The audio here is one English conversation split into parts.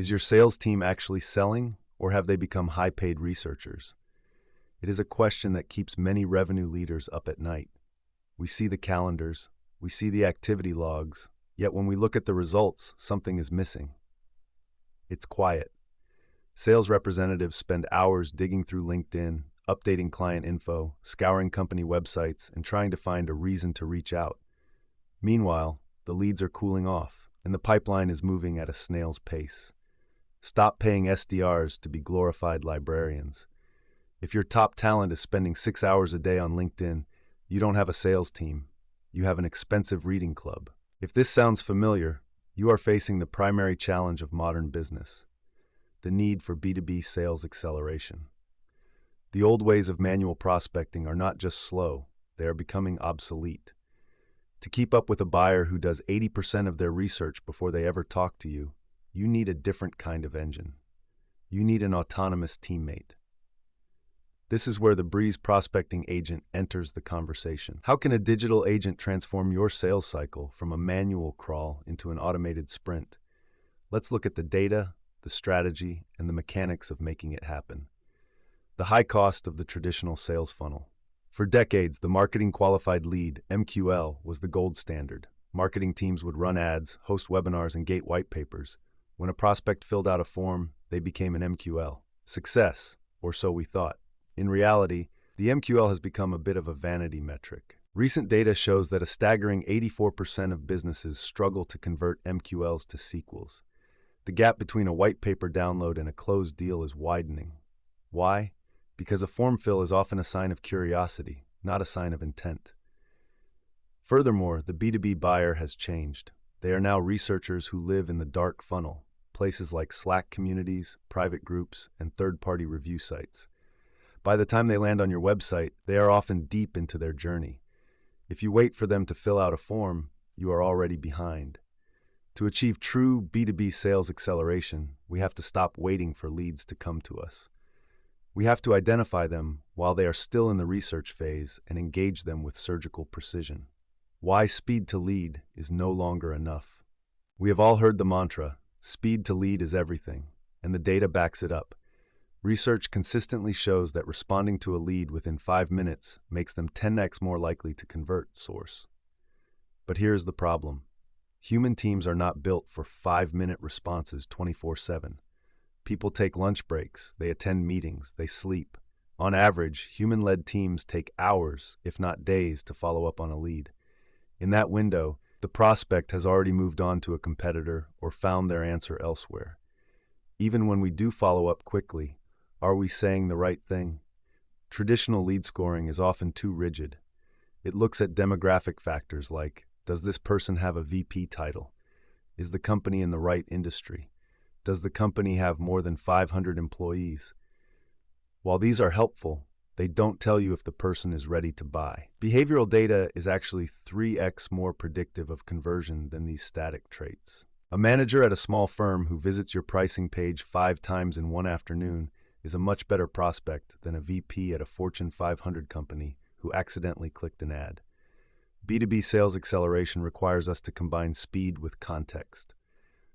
Is your sales team actually selling, or have they become high-paid researchers? It is a question that keeps many revenue leaders up at night. We see the calendars, we see the activity logs, yet when we look at the results, something is missing. It's quiet. Sales representatives spend hours digging through LinkedIn, updating client info, scouring company websites, and trying to find a reason to reach out. Meanwhile, the leads are cooling off, and the pipeline is moving at a snail's pace. Stop paying SDRs to be glorified librarians. If your top talent is spending 6 hours a day on LinkedIn, you don't have a sales team. You have an expensive reading club. If this sounds familiar, you are facing the primary challenge of modern business: the need for B2B sales acceleration. The old ways of manual prospecting are not just slow, they are becoming obsolete. To keep up with a buyer who does 80% of their research before they ever talk to you, you need a different kind of engine. You need an autonomous teammate. This is where the Breeze prospecting agent enters the conversation. How can a digital agent transform your sales cycle from a manual crawl into an automated sprint? Let's look at the data, the strategy, and the mechanics of making it happen. The high cost of the traditional sales funnel. For decades, the marketing qualified lead, MQL, was the gold standard. Marketing teams would run ads, host webinars, and gate white papers. When a prospect filled out a form, they became an MQL. Success, or so we thought. In reality, the MQL has become a bit of a vanity metric. Recent data shows that a staggering 84% of businesses struggle to convert MQLs to sequels. The gap between a white paper download and a closed deal is widening. Why? Because a form fill is often a sign of curiosity, not a sign of intent. Furthermore, the B2B buyer has changed. They are now researchers who live in the dark funnel, places like Slack communities, private groups, and third-party review sites. By the time they land on your website, they are often deep into their journey. If you wait for them to fill out a form, you are already behind. To achieve true B2B sales acceleration, we have to stop waiting for leads to come to us. We have to identify them while they are still in the research phase and engage them with surgical precision. Why speed to lead is no longer enough. We have all heard the mantra, speed to lead is everything, and the data backs it up. Research consistently shows that responding to a lead within 5 minutes makes them 10x more likely to convert source. But here's the problem. Human teams are not built for 5-minute responses 24/7. People take lunch breaks, they attend meetings, they sleep. On average, human-led teams take hours, if not days, to follow up on a lead. In that window, the prospect has already moved on to a competitor or found their answer elsewhere. Even when we do follow up quickly, are we saying the right thing? Traditional lead scoring is often too rigid. It looks at demographic factors like, does this person have a VP title? Is the company in the right industry? Does the company have more than 500 employees? While these are helpful, they don't tell you if the person is ready to buy. Behavioral data is actually 3x more predictive of conversion than these static traits. A manager at a small firm who visits your pricing page 5 times in one afternoon is a much better prospect than a VP at a Fortune 500 company who accidentally clicked an ad. B2B sales acceleration requires us to combine speed with context.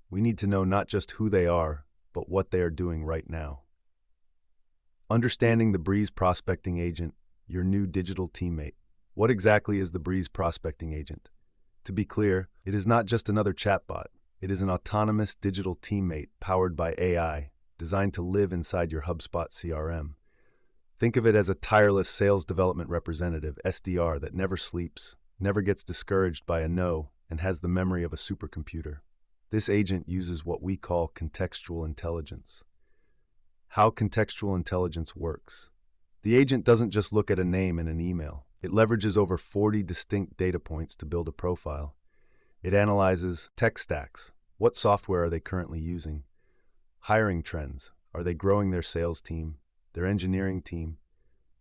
We need to know not just who they are, but what they are doing right now. Understanding the Breeze prospecting agent, your new digital teammate. What exactly is the Breeze prospecting agent? To be clear, it is not just another chatbot. It is an autonomous digital teammate powered by AI, designed to live inside your HubSpot CRM. Think of it as a tireless sales development representative, SDR, that never sleeps, never gets discouraged by a no, and has the memory of a supercomputer. This agent uses what we call contextual intelligence. How contextual intelligence works. The agent doesn't just look at a name in an email. It leverages over 40 distinct data points to build a profile. It analyzes tech stacks. What software are they currently using? Hiring trends. Are they growing their sales team, their engineering team?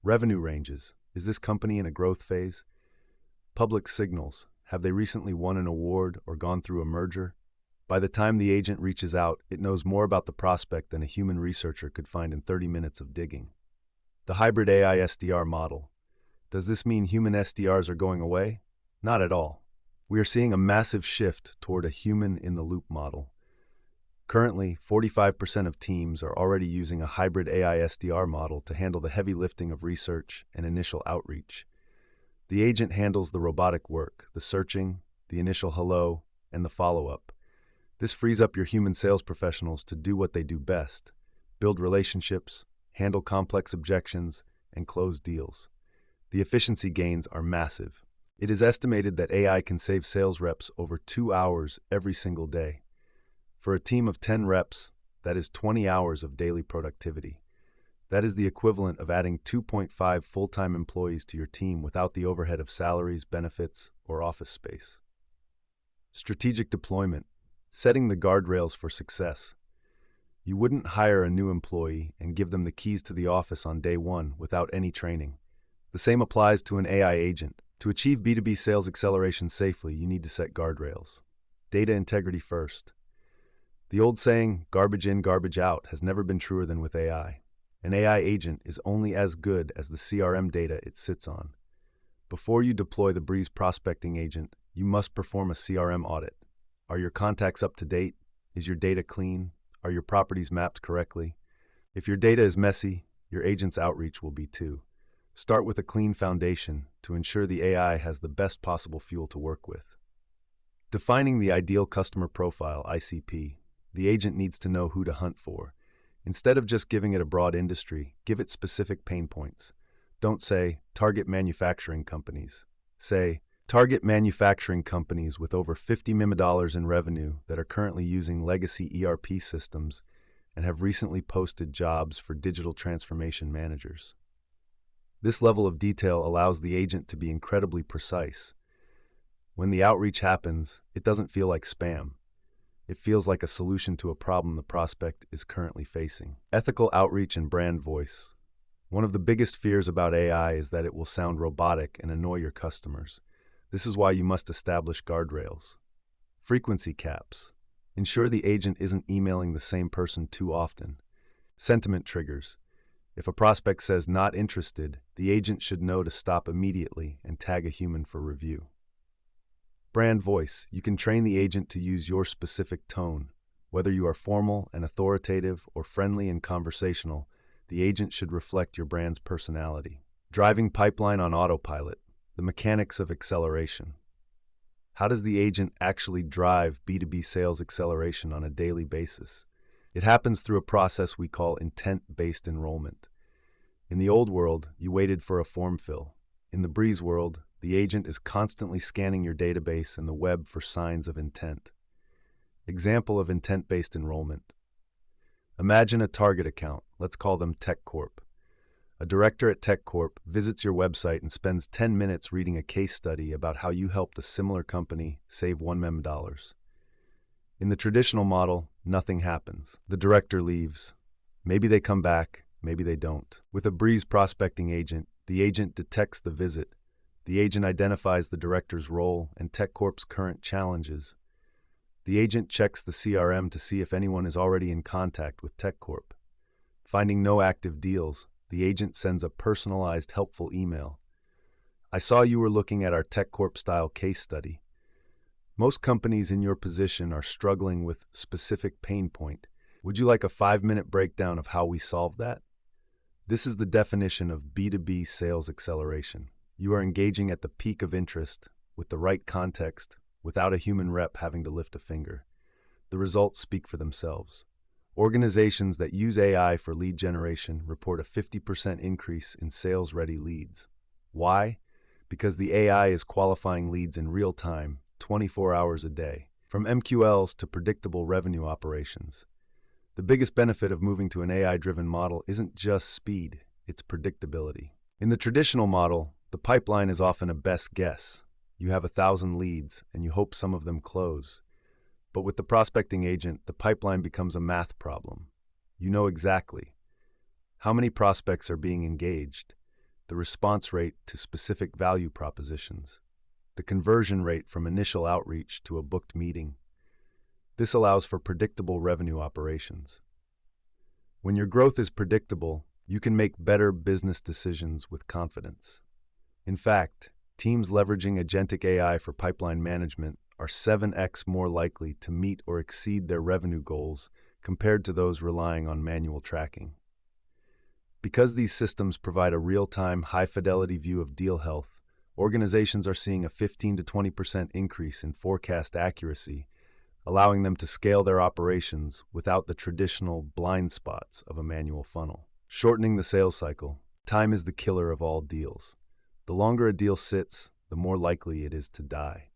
Revenue ranges. Is this company in a growth phase? Public signals. Have they recently won an award or gone through a merger? By the time the agent reaches out, it knows more about the prospect than a human researcher could find in 30 minutes of digging. The hybrid AI SDR model. Does this mean human SDRs are going away? Not at all. We are seeing a massive shift toward a human-in-the-loop model. Currently, 45% of teams are already using a hybrid AI SDR model to handle the heavy lifting of research and initial outreach. The agent handles the robotic work, the searching, the initial hello, and the follow-up. This frees up your human sales professionals to do what they do best: build relationships, handle complex objections, and close deals. The efficiency gains are massive. It is estimated that AI can save sales reps over 2 hours every single day. For a team of 10 reps, that is 20 hours of daily productivity. That is the equivalent of adding 2.5 full-time employees to your team without the overhead of salaries, benefits, or office space. Strategic deployment, setting the guardrails for success. You wouldn't hire a new employee and give them the keys to the office on day one without any training. The same applies to an AI agent. To achieve B2B sales acceleration safely, you need to set guardrails. Data integrity first. The old saying, garbage in, garbage out, has never been truer than with AI. An AI agent is only as good as the CRM data it sits on. Before you deploy the Breeze prospecting agent, you must perform a CRM audit. Are your contacts up to date? Is your data clean? Are your properties mapped correctly? If your data is messy, your agent's outreach will be too. Start with a clean foundation to ensure the AI has the best possible fuel to work with. Defining the ideal customer profile, ICP. The agent needs to know who to hunt for. Instead of just giving it a broad industry, give it specific pain points. Don't say, target manufacturing companies. Say, target manufacturing companies with over $50 million in revenue that are currently using legacy ERP systems and have recently posted jobs for digital transformation managers. This level of detail allows the agent to be incredibly precise. When the outreach happens, it doesn't feel like spam. It feels like a solution to a problem the prospect is currently facing. Ethical outreach and brand voice. One of the biggest fears about AI is that it will sound robotic and annoy your customers. This is why you must establish guardrails. Frequency caps. Ensure the agent isn't emailing the same person too often. Sentiment triggers. If a prospect says not interested, the agent should know to stop immediately and tag a human for review. Brand voice. You can train the agent to use your specific tone. Whether you are formal and authoritative or friendly and conversational, the agent should reflect your brand's personality. Driving pipeline on autopilot. The mechanics of acceleration. How does the agent actually drive B2B sales acceleration on a daily basis? It happens through a process we call intent-based enrollment. In the old world, you waited for a form fill. In the Breeze world, the agent is constantly scanning your database and the web for signs of intent. Example of intent-based enrollment. Imagine a target account, let's call them Tech Corp. A director at Tech Corp visits your website and spends 10 minutes reading a case study about how you helped a similar company save $1 million. In the traditional model, nothing happens. The director leaves. Maybe they come back, maybe they don't. With a Breeze prospecting agent, the agent detects the visit. The agent identifies the director's role and Tech Corp's current challenges. The agent checks the CRM to see if anyone is already in contact with Tech Corp. Finding no active deals, the agent sends a personalized, helpful email. I saw you were looking at our Tech Corp-style case study. Most companies in your position are struggling with specific pain point. Would you like a 5-minute breakdown of how we solve that? This is the definition of B2B sales acceleration. You are engaging at the peak of interest, with the right context, without a human rep having to lift a finger. The results speak for themselves. Organizations that use AI for lead generation report a 50% increase in sales-ready leads. Why? Because the AI is qualifying leads in real time, 24 hours a day, from MQLs to predictable revenue operations. The biggest benefit of moving to an AI-driven model isn't just speed, it's predictability. In the traditional model, the pipeline is often a best guess. You have 1,000 leads, and you hope some of them close. But with the prospecting agent, the pipeline becomes a math problem. You know exactly how many prospects are being engaged, the response rate to specific value propositions, the conversion rate from initial outreach to a booked meeting. This allows for predictable revenue operations. When your growth is predictable, you can make better business decisions with confidence. In fact, teams leveraging agentic AI for pipeline management are 7x more likely to meet or exceed their revenue goals compared to those relying on manual tracking. Because these systems provide a real-time, high-fidelity view of deal health, organizations are seeing a 15 to 20% increase in forecast accuracy, allowing them to scale their operations without the traditional blind spots of a manual funnel. Shortening the sales cycle. Time is the killer of all deals. The longer a deal sits, the more likely it is to die.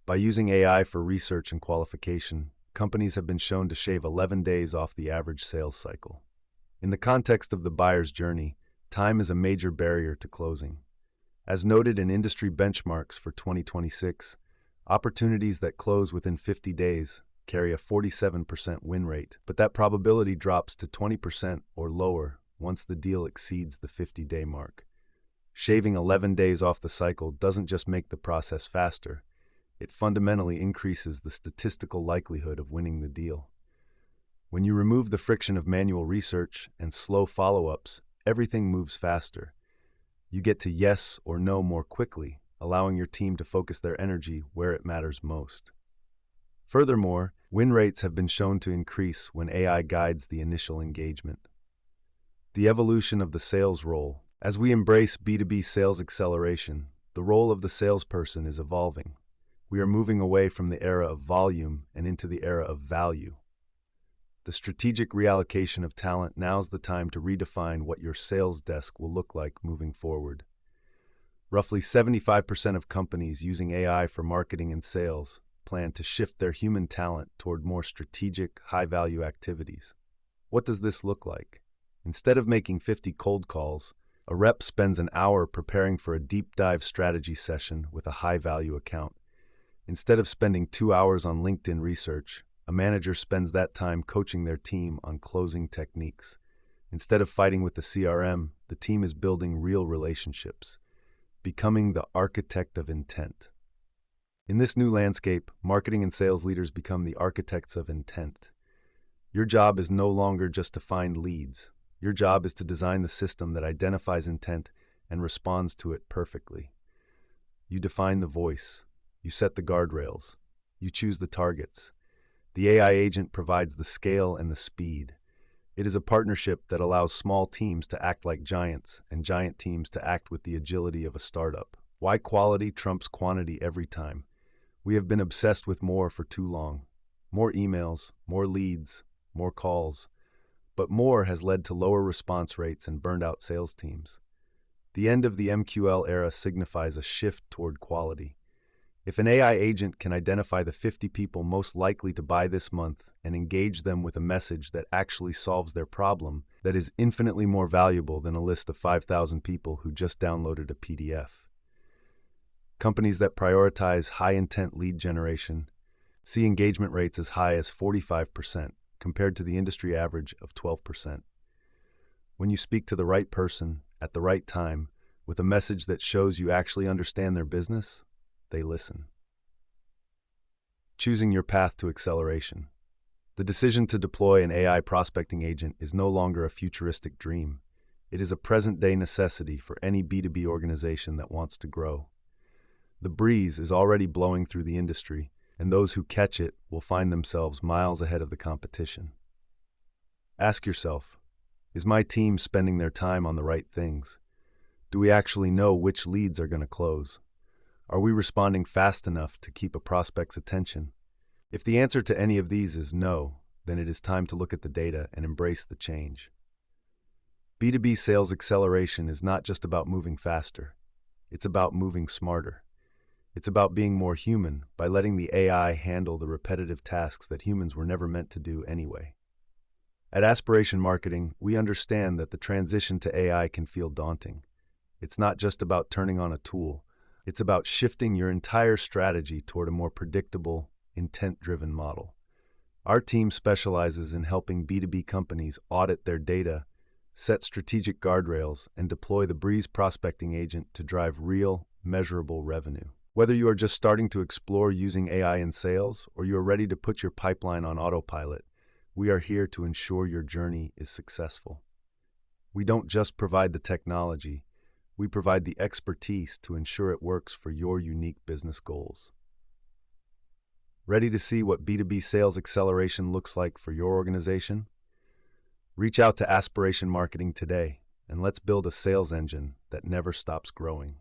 By using AI for research and qualification, companies have been shown to shave 11 days off the average sales cycle. In the context of the buyer's journey, time is a major barrier to closing. As noted in industry benchmarks for 2026, opportunities that close within 50 days carry a 47% win rate, but that probability drops to 20% or lower once the deal exceeds the 50-day mark. Shaving 11 days off the cycle doesn't just make the process faster, it fundamentally increases the statistical likelihood of winning the deal. When you remove the friction of manual research and slow follow-ups, everything moves faster. You get to yes or no more quickly, allowing your team to focus their energy where it matters most. Furthermore, win rates have been shown to increase when AI guides the initial engagement. The evolution of the sales role. As we embrace B2B sales acceleration, the role of the salesperson is evolving. We are moving away from the era of volume and into the era of value. The strategic reallocation of talent. Now's the time to redefine what your sales desk will look like moving forward. Roughly 75% of companies using AI for marketing and sales plan to shift their human talent toward more strategic, high-value activities. What does this look like? Instead of making 50 cold calls, a rep spends an hour preparing for a deep-dive strategy session with a high-value account. Instead of spending 2 hours on LinkedIn research, a manager spends that time coaching their team on closing techniques. Instead of fighting with the CRM, the team is building real relationships, becoming the architect of intent. In this new landscape, marketing and sales leaders become the architects of intent. Your job is no longer just to find leads. Your job is to design the system that identifies intent and responds to it perfectly. You define the voice. You set the guardrails. You choose the targets. The AI agent provides the scale and the speed. It is a partnership that allows small teams to act like giants and giant teams to act with the agility of a startup. Why quality trumps quantity every time? We have been obsessed with more for too long. More emails, more leads, more calls. But more has led to lower response rates and burned out sales teams. The end of the MQL era signifies a shift toward quality. If an AI agent can identify the 50 people most likely to buy this month and engage them with a message that actually solves their problem, that is infinitely more valuable than a list of 5,000 people who just downloaded a PDF. Companies that prioritize high-intent lead generation see engagement rates as high as 45%, compared to the industry average of 12%. When you speak to the right person at the right time with a message that shows you actually understand their business, they listen. Choosing your path to acceleration. The decision to deploy an AI prospecting agent is no longer a futuristic dream. It is a present-day necessity for any B2B organization that wants to grow. The breeze is already blowing through the industry, and those who catch it will find themselves miles ahead of the competition. Ask yourself, is my team spending their time on the right things? Do we actually know which leads are going to close? Are we responding fast enough to keep a prospect's attention? If the answer to any of these is no, then it is time to look at the data and embrace the change. B2B sales acceleration is not just about moving faster. It's about moving smarter. It's about being more human by letting the AI handle the repetitive tasks that humans were never meant to do anyway. At Aspiration Marketing, we understand that the transition to AI can feel daunting. It's not just about turning on a tool. It's about shifting your entire strategy toward a more predictable, intent-driven model. Our team specializes in helping B2B companies audit their data, set strategic guardrails, and deploy the Breeze prospecting agent to drive real, measurable revenue. Whether you are just starting to explore using AI in sales or you are ready to put your pipeline on autopilot, we are here to ensure your journey is successful. We don't just provide the technology, we provide the expertise to ensure it works for your unique business goals. Ready to see what B2B sales acceleration looks like for your organization? Reach out to Aspiration Marketing today, and let's build a sales engine that never stops growing.